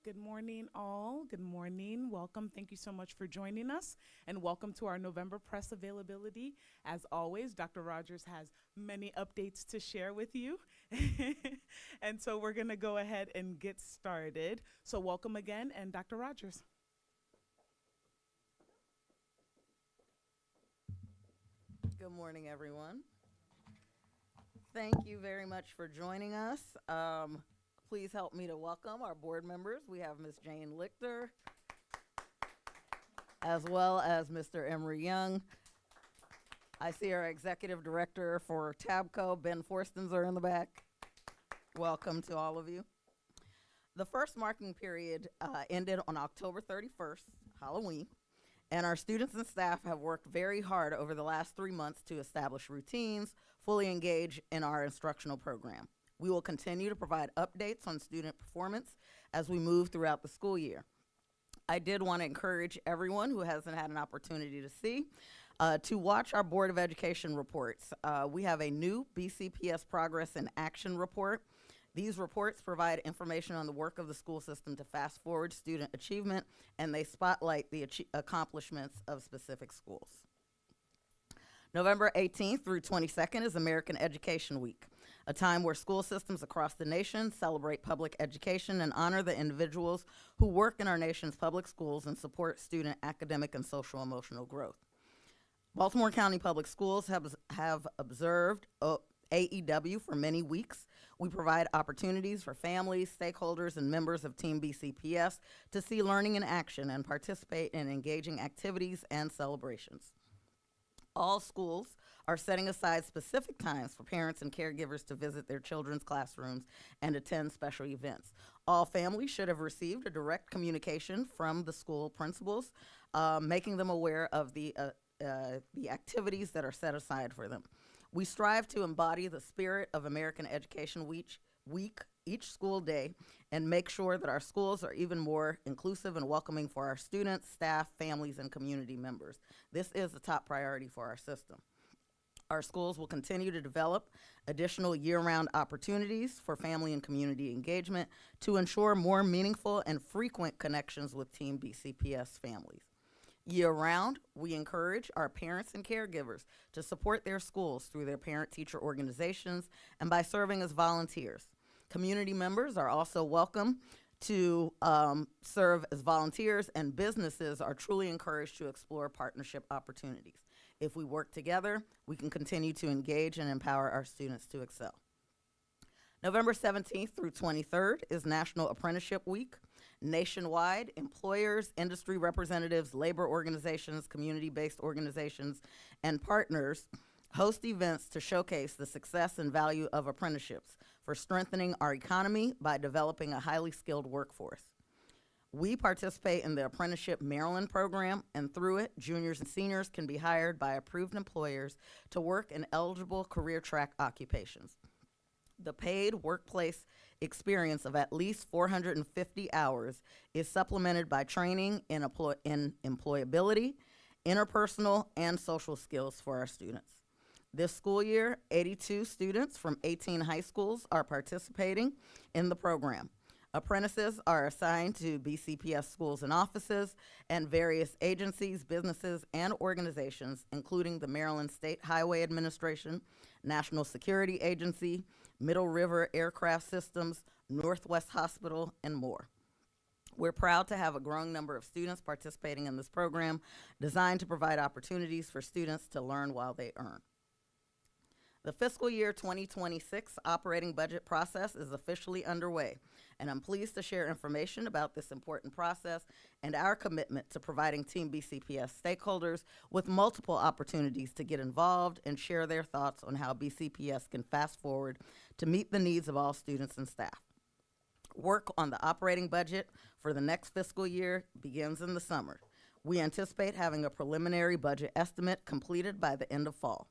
Good morning, all. Good morning. Welcome. Thank you so much for joining us, and welcome to our November press availability. As always, Dr. Rogers has many updates to share with you. And so we're going to go ahead and get started. So, welcome again, and Dr. Rogers. Good morning, everyone. Thank you very much for joining us. Please help me to welcome our board members. We have Ms. Jane Lichter, as well as Mr. Emery Young. I see our executive director for TABCO, Ben Forstenser, in the back. Welcome to all of you. The first marking period ended on October 31st, Halloween. And our students and staff have worked very hard over the last 3 months to establish routines, fully engage in our instructional program. We will continue to provide updates on student performance as we move throughout the school year. I did want to encourage everyone who hasn't had an opportunity to see to watch our Board of Education reports. We have a new BCPS Progress in Action report. These reports provide information on the work of the school system to fast forward student achievement, and they spotlight the accomplishments of specific schools. November 18th through 22nd is American Education Week, a time where school systems across the nation celebrate public education and honor the individuals who work in our nation's public schools and support student academic and social emotional growth. Baltimore County Public Schools have observed AEW for many weeks. We provide opportunities for families, stakeholders, and members of Team BCPS to see learning in action and participate in engaging activities and celebrations. All schools are setting aside specific times for parents and caregivers to visit their children's classrooms and attend special events. All families should have received a direct communication from the school principals, making them aware of the activities that are set aside for them. We strive to embody the spirit of American Education Week each school day and make sure that our schools are even more inclusive and welcoming for our students, staff, families, and community members. This is a top priority for our system. Our schools will continue to develop additional year-round opportunities for family and community engagement to ensure more meaningful and frequent connections with Team BCPS families. Year-round, we encourage our parents and caregivers to support their schools through their parent-teacher organizations and by serving as volunteers. Community members are also welcome to serve as volunteers, and businesses are truly encouraged to explore partnership opportunities. If we work together, we can continue to engage and empower our students to excel. November 17th through 23rd is National Apprenticeship Week. Nationwide, employers, industry representatives, labor organizations, community-based organizations, and partners host events to showcase the success and value of apprenticeships for strengthening our economy by developing a highly skilled workforce. We participate in the Apprenticeship Maryland program, and through it, juniors and seniors can be hired by approved employers to work in eligible career track occupations. The paid workplace experience of at least 450 hours is supplemented by training in employability, interpersonal, and social skills for our students. This school year, 82 students from 18 high schools are participating in the program. Apprentices are assigned to BCPS schools and offices and various agencies, businesses, and organizations, including the Maryland State Highway Administration, National Security Agency, Middle River Aircraft Systems, Northwest Hospital, and more. We're proud to have a growing number of students participating in this program designed to provide opportunities for students to learn while they earn. The fiscal year 2026 operating budget process is officially underway, and I'm pleased to share information about this important process and our commitment to providing Team BCPS stakeholders with multiple opportunities to get involved and share their thoughts on how BCPS can fast forward to meet the needs of all students and staff. Work on the operating budget for the next fiscal year begins in the summer. We anticipate having a preliminary budget estimate completed by the end of fall.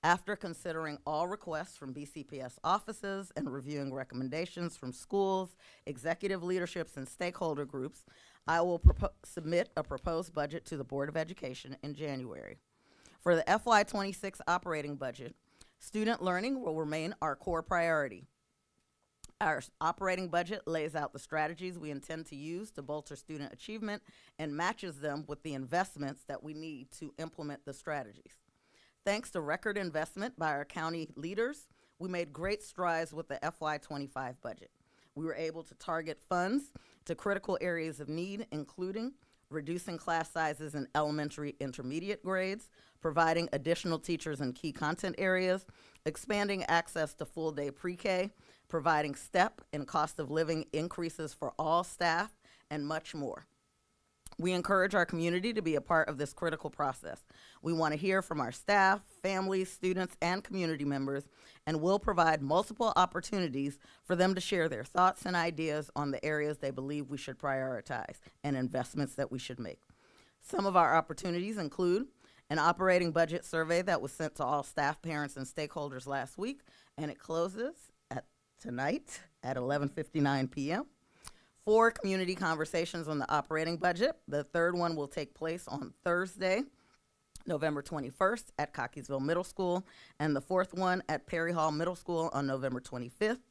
After considering all requests from BCPS offices and reviewing recommendations from schools, executive leaderships, and stakeholder groups, I will submit a proposed budget to the Board of Education in January. For the FY26 operating budget, student learning will remain our core priority. Our operating budget lays out the strategies we intend to use to bolster student achievement and matches them with the investments that we need to implement the strategies. Thanks to record investment by our county leaders, we made great strides with the FY25 budget. We were able to target funds to critical areas of need, including reducing class sizes in elementary intermediate grades, providing additional teachers in key content areas, expanding access to full-day pre-K, providing step and cost of living increases for all staff, and much more. We encourage our community to be a part of this critical process. We want to hear from our staff, families, students, and community members, and we'll provide multiple opportunities for them to share their thoughts and ideas on the areas they believe we should prioritize and investments that we should make. Some of our opportunities include an operating budget survey that was sent to all staff, parents, and stakeholders last week, and it closes tonight at 11:59 p.m. 4 community conversations on the operating budget. The third one will take place on Thursday, November 21st at Cockeysville Middle School, and the fourth one at Perry Hall Middle School on November 25th.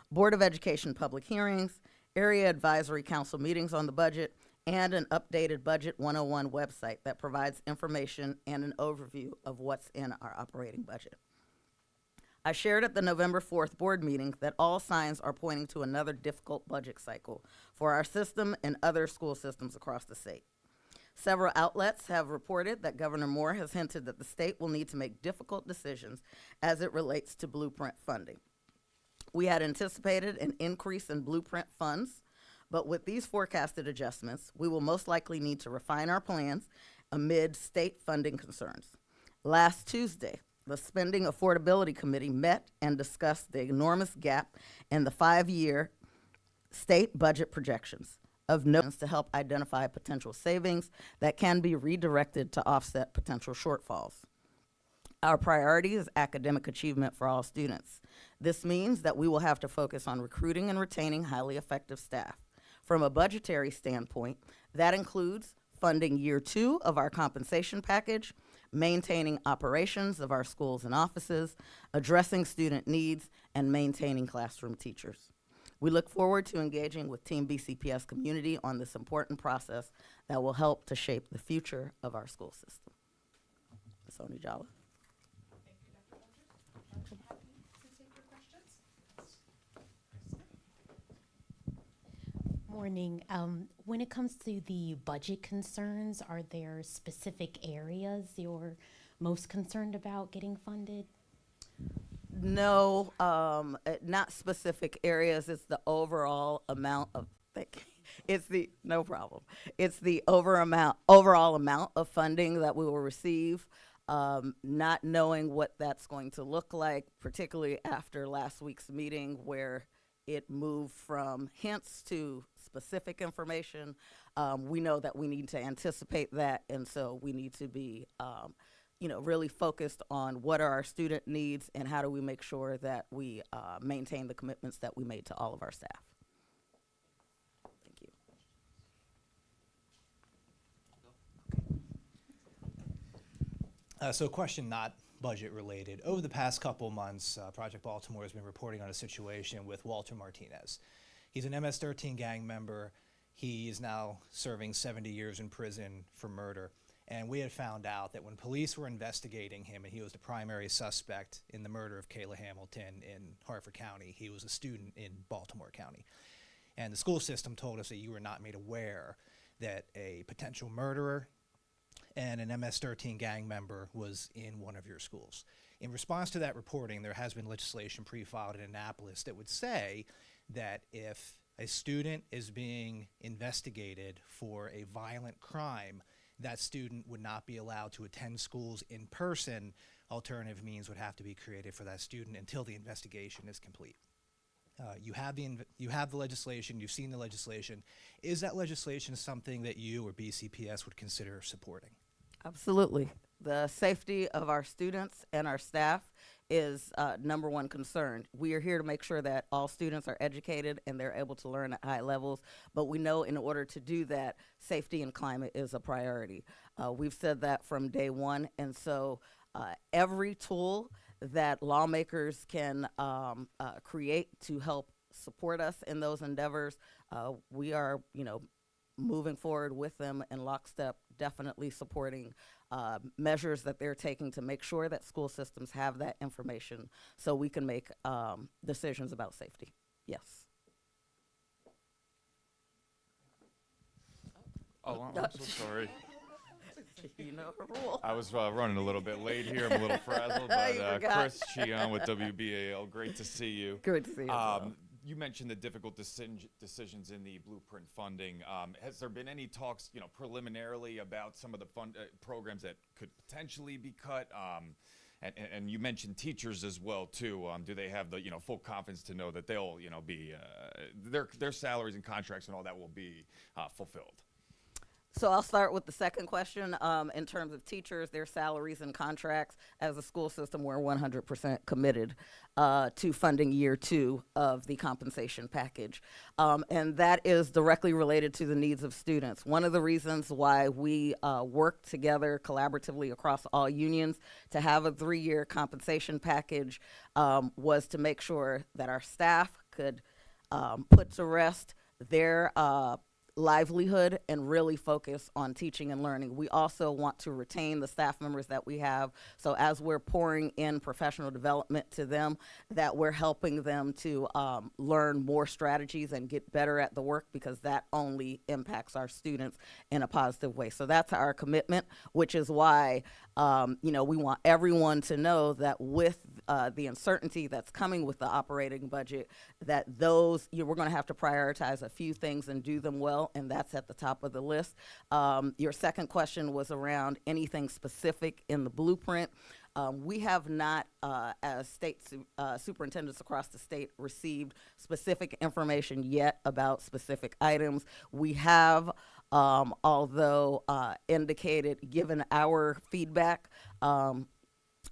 Board of Education public hearings, area advisory council meetings on the budget, and an updated Budget 101 website that provides information and an overview of what's in our operating budget. I shared at the November 4th board meeting that all signs are pointing to another difficult budget cycle for our system and other school systems across the state. Several outlets have reported that Governor Moore has hinted that the state will need to make difficult decisions as it relates to Blueprint funding. We had anticipated an increase in Blueprint funds, but with these forecasted adjustments, we will most likely need to refine our plans amid state funding concerns. Last Tuesday, the Spending Affordability Committee met and discussed the enormous gap in the 5-year state budget projections of notes to help identify potential savings that can be redirected to offset potential shortfalls. Our priority is academic achievement for all students. This means that we will have to focus on recruiting and retaining highly effective staff. From a budgetary standpoint, that includes funding year 2 of our compensation package, maintaining operations of our schools and offices, addressing student needs, and maintaining classroom teachers. We look forward to engaging with Team BCPS community on this important process that will help to shape the future of our school system. Ms. Onijala. Thank you, Dr. Rogers. I'm happy to take your questions. Morning. When it comes to the budget concerns, are there specific areas you're most concerned about getting funded? No, not specific areas. It's the overall amount of, no problem. It's the overall amount of funding that we will receive. Not knowing what that's going to look like, particularly after last week's meeting where it moved from hints to specific information. We know that we need to anticipate that, and so we need to be really focused on what are our student needs and how do we make sure that we maintain the commitments that we made to all of our staff. Thank you. So question not budget related. Over the past couple months, Project Baltimore has been reporting on a situation with Walter Martinez. He's an MS-13 gang member. He is now serving 70 years in prison for murder. And we had found out that when police were investigating him, and he was the primary suspect in the murder of Kayla Hamilton in Harford County, he was a student in Baltimore County. And the school system told us that you were not made aware that a potential murderer and an MS-13 gang member was in one of your schools. In response to that reporting, there has been legislation pre-filed in Annapolis that would say that if a student is being investigated for a violent crime, that student would not be allowed to attend schools in person. Alternative means would have to be created for that student until the investigation is complete. You have the legislation, you've seen the legislation. Is that legislation something that you or BCPS would consider supporting? Absolutely. The safety of our students and our staff is number one concern. We are here to make sure that all students are educated and they're able to learn at high levels, but we know in order to do that, safety and climate is a priority. We've said that from day one, and so every tool that lawmakers can create to help support us in those endeavors. We are, moving forward with them in lockstep, definitely supporting measures that they're taking to make sure that school systems have that information so we can make decisions about safety. Yes. Oh, I'm so sorry. You know the rule. I was running a little bit late here. I'm a little frazzled, You but forgot. Chris Chion with WBAL, great to see you. Good to see you. as well. You mentioned the difficult decisions in the blueprint funding. Has there been any talks, preliminarily about some of the programs that could potentially be cut? And you mentioned teachers as well too. Do they have the full confidence to know that they'll be their salaries and contracts and all that will be fulfilled? So I'll start with the second question. In terms of teachers, their salaries and contracts, as a school system, we're 100% committed to funding year 2 of the compensation package. And that is directly related to the needs of students. One of the reasons why we work together collaboratively across all unions to have a 3-year compensation package was to make sure that our staff could put to rest their livelihood and really focus on teaching and learning. We also want to retain the staff members that we have. So as we're pouring in professional development to them, that we're helping them to learn more strategies and get better at the work, because that only impacts our students in a positive way. So that's our commitment, which is why we want everyone to know that with the uncertainty that's coming with the operating budget, that those, we're going to have to prioritize a few things and do them well, and that's at the top of the list. Your second question was around anything specific in the blueprint. We have not, as state superintendents across the state, received specific information yet about specific items. We have, although indicated, given our feedback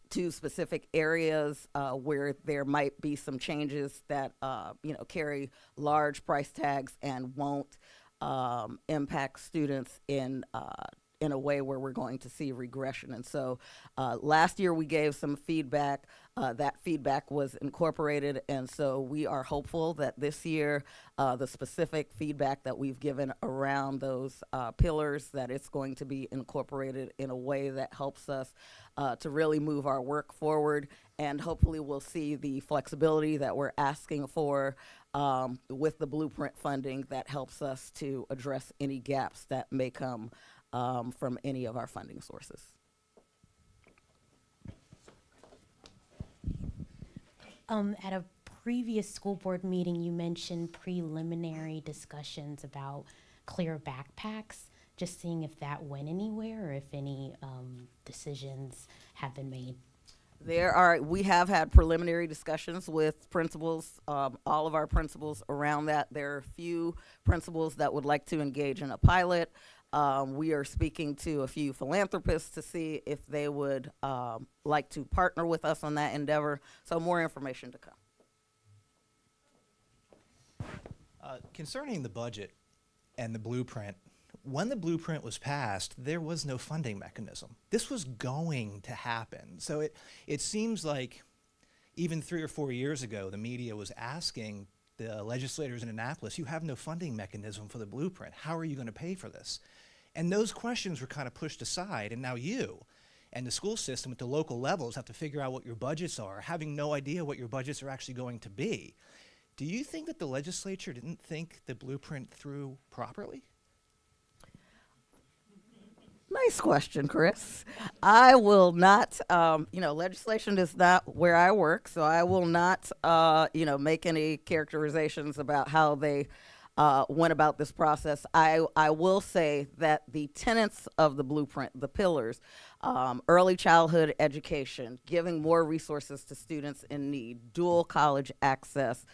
to specific areas where there might be some changes that carry large price tags and won't impact students in a way where we're going to see regression. And so last year we gave some feedback. That feedback was incorporated, and so we are hopeful that this year the specific feedback that we've given around those pillars, that it's going to be incorporated in a way that helps us to really move our work forward, and hopefully we'll see the flexibility that we're asking for with the blueprint funding that helps us to address any gaps that may come from any of our funding sources. At a previous school board meeting, you mentioned preliminary discussions about clear backpacks. Just seeing if that went anywhere or if any decisions have been made. We have had preliminary discussions with principals, all of our principals around that. There are a few principals that would like to engage in a pilot. We are speaking to a few philanthropists to see if they would like to partner with us on that endeavor. So more information to come. Concerning the budget and the blueprint, when the blueprint was passed, there was no funding mechanism. This was going to happen. So it seems like even 3 or 4 years ago, the media was asking the legislators in Annapolis, you have no funding mechanism for the blueprint. How are you going to pay for this? And those questions were kind of pushed aside, and now you and the school system at the local levels have to figure out what your budgets are, having no idea what your budgets are actually going to be. Do you think that the legislature didn't think the blueprint through properly? Nice question, Chris. I will not, legislation is not where I work, so I will not, make any characterizations about how they went about this process. I will say that the tenets of the blueprint, the pillars, early childhood education, giving more resources to students in need, dual college access,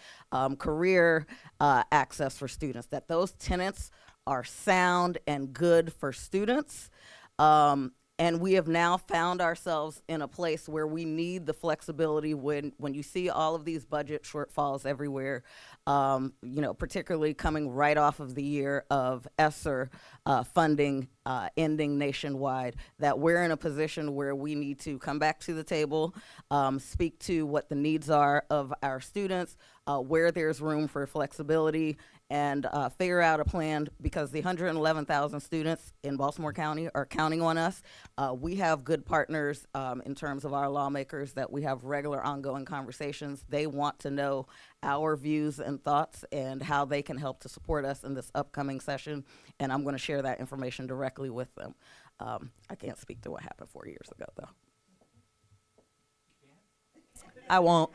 career access for students, that those tenets are sound and good for students. And we have now found ourselves in a place where we need the flexibility when you see all of these budget shortfalls everywhere, particularly coming right off of the year of ESSER funding ending nationwide, that we're in a position where we need to come back to the table, speak to what the needs are of our students, where there's room for flexibility, and figure out a plan, because the 111,000 students in Baltimore County are counting on us. We have good partners in terms of our lawmakers that we have regular ongoing conversations. They want to know our views and thoughts and how they can help to support us in this upcoming session, and I'm going to share that information directly with them. I can't speak to what happened 4 years ago, though. I won't.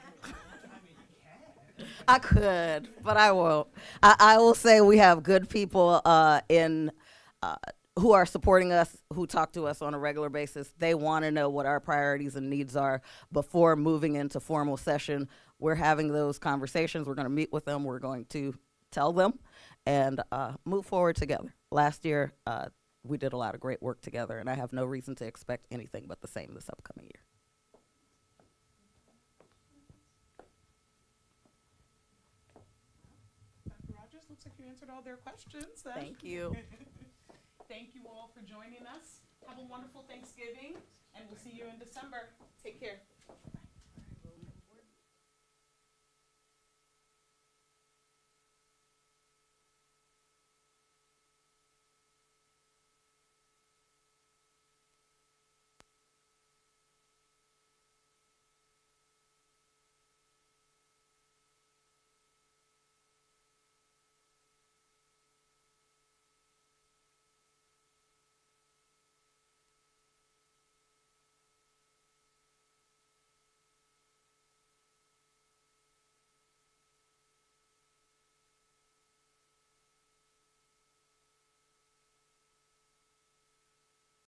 I could, but I won't. I will say we have good people who are supporting us, who talk to us on a regular basis. They want to know what our priorities and needs are before moving into formal session. We're having those conversations. We're going to meet with them. We're going to tell them and move forward together. Last year, we did a lot of great work together, and I have no reason to expect anything but the same this upcoming year. Looks like you answered all their questions. Thank you. Thank you all for joining us. Have a wonderful Thanksgiving, and we'll see you in December. Take care.